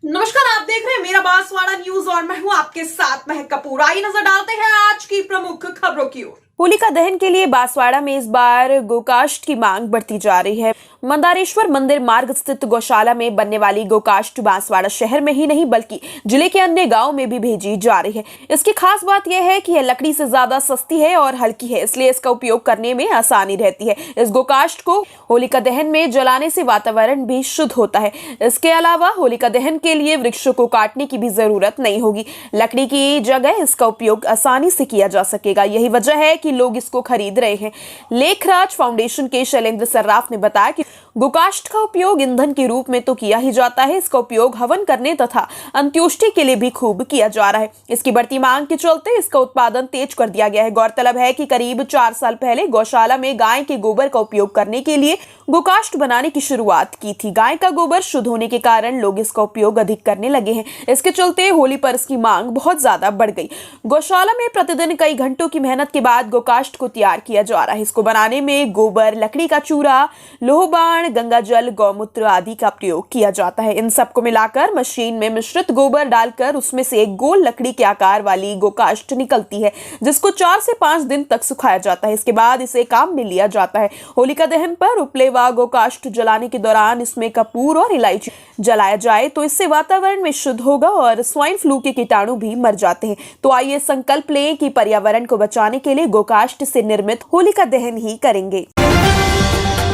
नमस्कार, आप देख रहे हैं मेरा बांसवाड़ा न्यूज और मैं हूं आपके साथ महक कपूर। आइए नजर डालते हैं आज की प्रमुख खबरों की ओर। होलिका दहन के लिए बांसवाड़ा में इस बार गोकाष्ठ की मांग बढ़ती जा रही है। मंदारेश्वर मंदिर मार्ग स्थित गौशाला में बनने वाली गोकाष्ठ बांसवाड़ा शहर में ही नहीं बल्कि जिले के अन्य गांवों में भी भेजी जा रही है। इसकी खास बात यह है कि यह लकड़ी से ज्यादा सस्ती है और हल्की है, इसलिए इसका उपयोग करने में आसानी रहती है। इस गोकाष्ठ को होलिका दहन में जलाने से वातावरण भी शुद्ध होता है। इसके अलावा होलिका दहन के लिए वृक्षों को काटने की भी जरूरत नहीं होगी। लकड़ी की जगह इसका उपयोग आसानी से किया जा सकेगा। यही वजह है कि लोग इसको खरीद रहे हैं। लेखराज फाउंडेशन के शैलेंद्र सर्राफ ने बताया कि गोकाष्ठ का उपयोग ईंधन के रूप में तो किया ही जाता है, इसका उपयोग हवन करने तथा अंत्योष्टि के लिए भी खूब किया जा रहा है। इसकी बढ़ती मांग के चलते इसका उत्पादन तेज कर दिया गया है। गौरतलब है कि करीब 4 साल पहले गौशाला में गाय के गोबर का उपयोग करने के लिए गोकाष्ठ बनाने की शुरुआत की थी। गाय का गोबर शुद्ध होने के कारण लोग इसका उपयोग अधिक करने लगे हैं। इसके चलते होली पर इसकी मांग बहुत ज्यादा बढ़ गई। गौशाला में प्रतिदिन कई घंटों की मेहनत के बाद गोकाष्ठ को तैयार किया जा रहा है। इसको बनाने में गोबर, लकड़ी का चूरा, लोहबाण, गंगा जल, गौमूत्र आदि का प्रयोग किया जाता है। इन सबको मिलाकर मशीन में मिश्रित गोबर डालकर उसमें से एक गोल लकड़ी के आकार वाली गोकाष्ठ निकलती है, जिसको 4 से 5 दिन तक सुखाया जाता है। इसके बाद इसे काम में लिया जाता है। होलिका दहन पर उपले व गोकाष्ठ जलाने के दौरान इसमें कपूर और इलायची जलाया जाए तो इससे वातावरण में शुद्ध होगा और स्वाइन फ्लू के कीटाणु भी मर जाते हैं। तो आइए संकल्प लें कि पर्यावरण को बचाने के लिए गोकाष्ठ से निर्मित होलिका दहन ही करेंगे।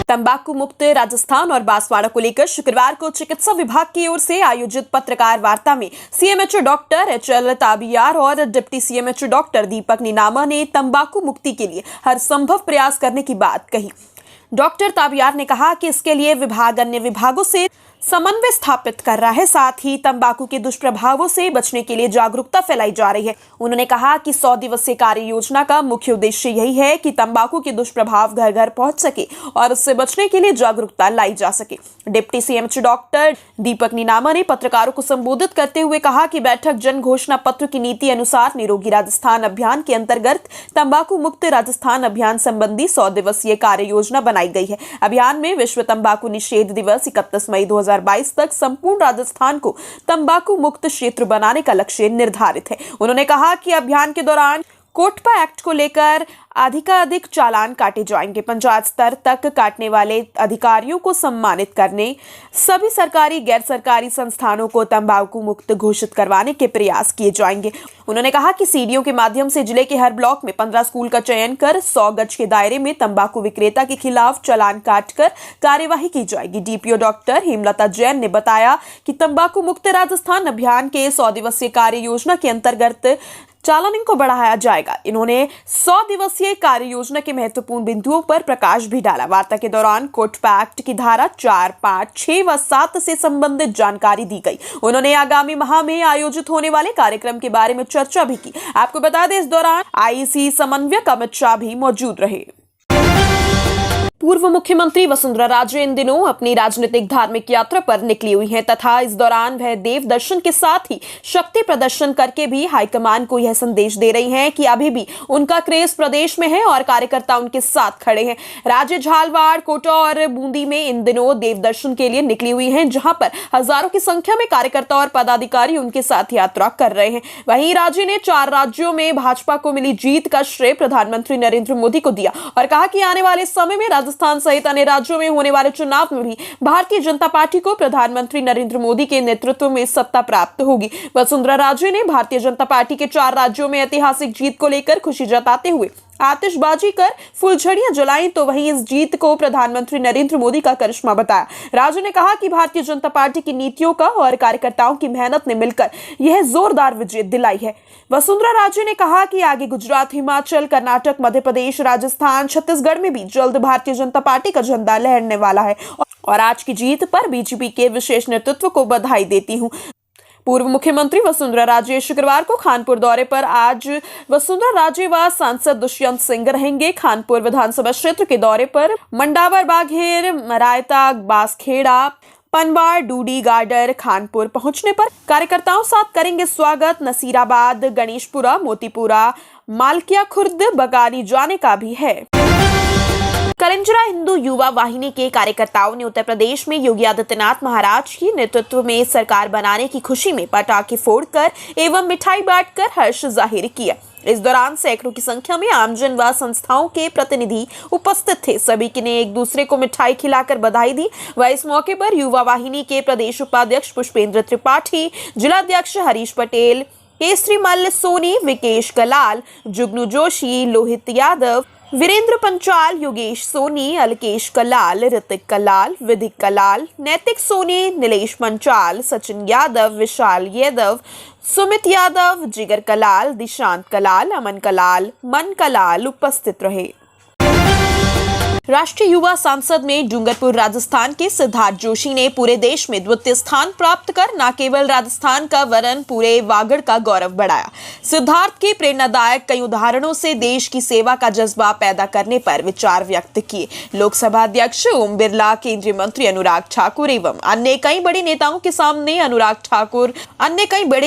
तंबाकू मुक्त राजस्थान और बांसवाड़ा को लेकर शुक्रवार को चिकित्सा विभाग की ओर से आयोजित पत्रकार वार्ता में सीएमएचओ डॉक्टर HL ताबियार और डिप्टी सीएमएचओ डॉक्टर दीपक नीनामा ने तंबाकू मुक्ति के लिए हर संभव प्रयास करने की बात कही। डॉक्टर ताबियार ने कहा कि इसके लिए विभाग अन्य विभागों से समन्वय स्थापित कर रहा है, साथ ही तंबाकू के दुष्प्रभावों से बचने के लिए जागरूकता फैलाई जा रही है। उन्होंने कहा कि 100 दिवसीय कार्य योजना का मुख्य उद्देश्य यही है कि तंबाकू के दुष्प्रभाव घर घर पहुंच सके और उससे बचने के लिए जागरूकता लाई जा सके। डिप्टी सीएमएचओ डॉक्टर दीपक नीनामा ने पत्रकारों को संबोधित करते हुए कहा कि बैठक जन घोषणा पत्र की नीति अनुसार निरोगी राजस्थान अभियान के अंतर्गत तंबाकू मुक्त राजस्थान अभियान संबंधी 100 दिवसीय कार्य योजना बनाई गई है। अभियान में विश्व तंबाकू निषेध दिवस 31 मई 2022 तक संपूर्ण राजस्थान को तंबाकू मुक्त क्षेत्र बनाने का लक्ष्य निर्धारित है। उन्होंने कहा कि अभियान के दौरान कोटपा एक्ट को लेकर अधिकाधिक चालान काटे जाएंगे। पंचायत स्तर तक काटने वाले अधिकारियों को सम्मानित करने, सभी सरकारी गैर सरकारी संस्थानों को तंबाकू मुक्त घोषित करवाने के प्रयास किए जाएंगे। उन्होंने कहा कि सीडीओ के माध्यम से जिले के हर ब्लॉक में 15 स्कूल का चयन कर 100 गज के दायरे में तंबाकू विक्रेता के खिलाफ चालान काटकर कार्यवाही की जाएगी। डीपीओ डॉक्टर हेमलता जैन ने बताया कि तंबाकू मुक्त राजस्थान अभियान के 100 दिवसीय कार्य योजना के अंतर्गत चालानिंग को बढ़ाया जाएगा। इन्होंने 100 दिवसीय कार्य योजना के महत्वपूर्ण बिंदुओं पर प्रकाश भी डाला। वार्ता के दौरान कोटपा एक्ट की धारा 4, 5, 6 व 7 से संबंधित जानकारी दी गई। उन्होंने आगामी माह में आयोजित होने वाले कार्यक्रम के बारे में चर्चा भी की। आपको बता दें, इस दौरान आईसी समन्वयक अमित शाह भी मौजूद रहे। पूर्व मुख्यमंत्री वसुंधरा राजे इन दिनों अपनी राजनीतिक धार्मिक यात्रा पर निकली हुई हैं तथा इस दौरान वह देव दर्शन के साथ ही शक्ति प्रदर्शन करके भी हाईकमान को यह संदेश दे रही हैं कि अभी भी उनका क्रेज प्रदेश में है और कार्यकर्ता उनके साथ खड़े हैं। राजे झालवाड़, कोटा और बूंदी में इन दिनों देव दर्शन के लिए निकली हुई हैं, जहां पर हजारों की संख्या में कार्यकर्ता और पदाधिकारी उनके साथ यात्रा कर रहे हैं। वहीं राजे ने 4 राज्यों में भाजपा को मिली जीत का श्रेय प्रधानमंत्री नरेंद्र मोदी को दिया और कहा कि आने वाले समय में राजस्थान सहित अन्य राज्यों में होने वाले चुनाव में भी भारतीय जनता पार्टी को प्रधानमंत्री नरेंद्र मोदी के नेतृत्व में सत्ता प्राप्त होगी। वसुंधरा राजे ने भारतीय जनता पार्टी के 4 राज्यों में ऐतिहासिक जीत को लेकर खुशी जताते हुए आतिशबाजी कर फुलझड़ियां जलाई, तो वहीं इस जीत को प्रधानमंत्री नरेंद्र मोदी का करिश्मा बताया। राजू ने कहा कि भारतीय जनता पार्टी की नीतियों का और कार्यकर्ताओं की मेहनत ने मिलकर यह जोरदार विजय दिलाई है। वसुंधरा राजे ने कहा कि आगे गुजरात, हिमाचल, कर्नाटक, मध्य प्रदेश, राजस्थान, छत्तीसगढ़ में भी जल्द भारतीय जनता पार्टी का झंडा लहरने वाला है और आज की जीत पर बीजेपी के विशेष नेतृत्व को बधाई देती हूँ। पूर्व मुख्यमंत्री वसुंधरा राजे शुक्रवार को खानपुर दौरे पर। आज वसुंधरा राजे व सांसद दुष्यंत सिंह रहेंगे। खानपुर विधानसभा क्षेत्र के दौरे पर मंडावर, बाघेर, मरायता, बांसखेड़ा, पनवाड़, डूडी, गाडर, खानपुर पहुंचने पर कार्यकर्ताओं साथ करेंगे स्वागत। नसीराबाद, गणेशपुरा, मोतीपुरा, मालकिया खुर्द, बगानी जाने का भी है। कलिंजरा हिंदू युवा वाहिनी के कार्यकर्ताओं ने उत्तर प्रदेश में योगी आदित्यनाथ महाराज की नेतृत्व में सरकार बनाने की खुशी में पटाखे फोड़कर एवं मिठाई बांटकर हर्ष जाहिर किया। इस दौरान सैकड़ों की संख्या में आमजन व संस्थाओं के प्रतिनिधि उपस्थित थे। सभी ने एक दूसरे को मिठाई खिलाकर बधाई दी। वह इस मौके पर युवा वाहिनी के प्रदेश उपाध्यक्ष पुष्पेंद्र त्रिपाठी, जिलाध्यक्ष हरीश पटेल, केसरी मल्ल सोनी, विकेश कलाल, जुगनू जोशी, लोहित यादव, वीरेंद्र पंचाल, योगेश सोनी, अलकेश कलाल, ऋतिक कलाल, विधिक कलाल, नैतिक सोनी, नीलेश पंचाल, सचिन यादव, विशाल यादव, सुमित यादव, जिगर कलाल, दिशांत कलाल, अमन कलाल, मन कलाल उपस्थित रहे। राष्ट्रीय युवा सांसद में डूंगरपुर राजस्थान के सिद्धार्थ जोशी ने पूरे देश में द्वितीय स्थान प्राप्त कर न केवल राजस्थान का वरन पूरे वागड़ का गौरव बढ़ाया। सिद्धार्थ के प्रेरणादायक कई उदाहरणों से देश की सेवा का जज्बा पैदा करने पर विचार व्यक्त किए। लोकसभा अध्यक्ष ओम बिरला, केंद्रीय मंत्री अनुराग ठाकुर एवं अन्य कई बड़े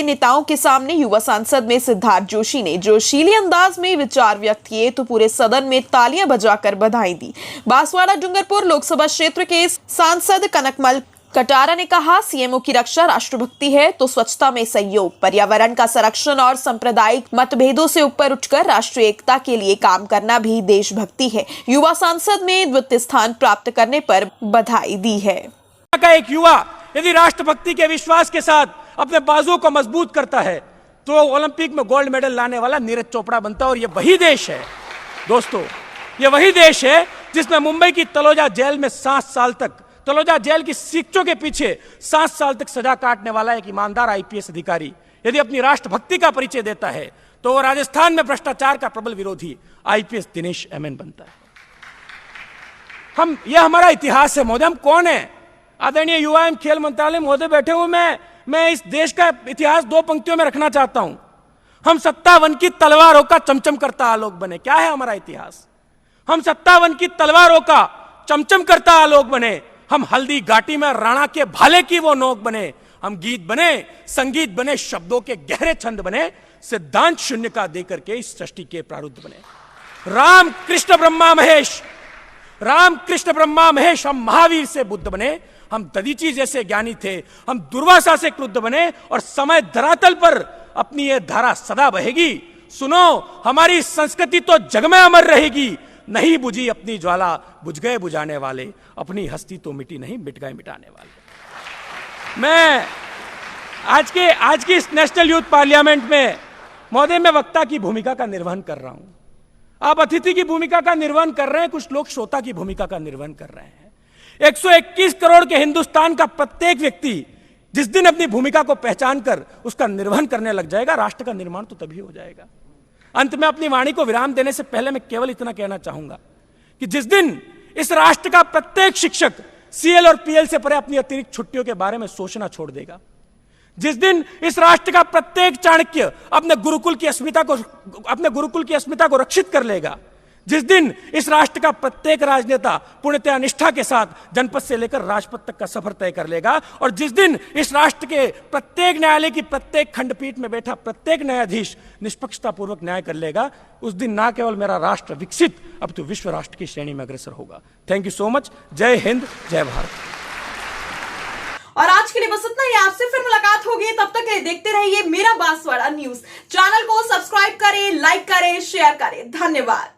नेताओं के सामने युवा सांसद में सिद्धार्थ जोशी ने जोशीले अंदाज में विचार व्यक्त किए तो पूरे सदन में तालियां बजाकर बधाई दी। बांसवाड़ा डूंगरपुर लोकसभा क्षेत्र के सांसद कनकमल कटारा ने कहा, सीएमओ की रक्षा राष्ट्रभक्ति है तो स्वच्छता में सहयोग, पर्यावरण का संरक्षण और सांप्रदायिक मतभेदों से ऊपर उठकर राष्ट्रीय एकता के लिए काम करना भी देशभक्ति है। युवा सांसद में द्वितीय स्थान प्राप्त करने पर बधाई दी है। एक युवा यदि राष्ट्रभक्ति के विश्वास के साथ अपने बाजुओं को मजबूत करता है तो ओलंपिक में गोल्ड मेडल लाने वाला नीरज चोपड़ा बनता है। और ये वही देश है दोस्तों, ये वही देश है जिसमें मुंबई की तलोजा जेल में 7 साल तक, तलोजा जेल की सीखचों के पीछे 7 साल तक सजा काटने वाला एक ईमानदार आईपीएस अधिकारी यदि अपनी राष्ट्रभक्ति का परिचय देता है तो वो राजस्थान में भ्रष्टाचार का प्रबल विरोधी आईपीएस दिनेश एमएन बनता है। यह हमारा इतिहास है महोदय। हम कौन है? आदरणीय युवा एवं खेल मंत्रालय महोदय बैठे हुए, मैं इस देश का इतिहास 2 पंक्तियों में रखना चाहता हूं। हम 57 की तलवारों का चमचम करता आलोक बने। क्या है हमारा इतिहास? हम 57 की तलवारों का चमचम करता आलोक बने। हम हल्दी घाटी में राणा के भाले की वो नोक बने। हम गीत बने, संगीत बने, शब्दों के गहरे छंद बने, सिद्धांत शून्य का देकर के इस सृष्टि के प्रारूप बने। राम कृष्ण ब्रह्मा महेश, हम महावीर से बुद्ध बने। हम दधीची जैसे ज्ञानी थे, हम दुर्वासा से क्रुद्ध बने और समय धरातल पर अपनी ये धारा सदा बहेगी। सुनो, हमारी संस्कृति तो जग में अमर रहेगी। नहीं बुझी अपनी ज्वाला, बुझ गए बुझाने वाले, अपनी हस्ती तो मिटी नहीं, मिट गए मिटाने वाले। मैं आज की इस नेशनल यूथ पार्लियामेंट में महोदय मैं वक्ता की भूमिका का निर्वहन कर रहा हूं। आप अतिथि की भूमिका का निर्वहन कर रहे हैं, कुछ लोग श्रोता की भूमिका का निर्वहन कर रहे हैं। 121 करोड़ के हिंदुस्तान का प्रत्येक व्यक्ति जिस दिन अपनी भूमिका को पहचान कर उसका निर्वहन करने लग जाएगा, राष्ट्र का निर्माण तो तभी हो जाएगा। अंत में अपनी वाणी को विराम देने से पहले मैं केवल इतना कहना चाहूंगा कि जिस दिन इस राष्ट्र का प्रत्येक शिक्षक सीएल और पीएल से परे अपनी अतिरिक्त छुट्टियों के बारे में सोचना छोड़ देगा, जिस दिन इस राष्ट्र का प्रत्येक चाणक्य अपने गुरुकुल की अस्मिता को रक्षित कर लेगा, जिस दिन इस राष्ट्र का प्रत्येक राजनेता पूर्णतया निष्ठा के साथ जनपद से लेकर राजपथ तक का सफर तय कर लेगा, और जिस दिन इस राष्ट्र के प्रत्येक न्यायालय की प्रत्येक खंडपीठ में बैठा प्रत्येक न्यायाधीश निष्पक्षता पूर्वक न्याय कर लेगा, उस दिन ना केवल मेरा राष्ट्र विकसित अब तो विश्व राष्ट्र की श्रेणी में अग्रसर होगा। Thank you so much. जय हिंद, जय भारत। और आज के लिए बस इतना ही। आपसे फिर मुलाकात होगी, तब तक के लिए देखते रहिए मेरा बांसवाड़ा न्यूज। चैनल को सब्सक्राइब करें, लाइक करें, शेयर करें। धन्यवाद।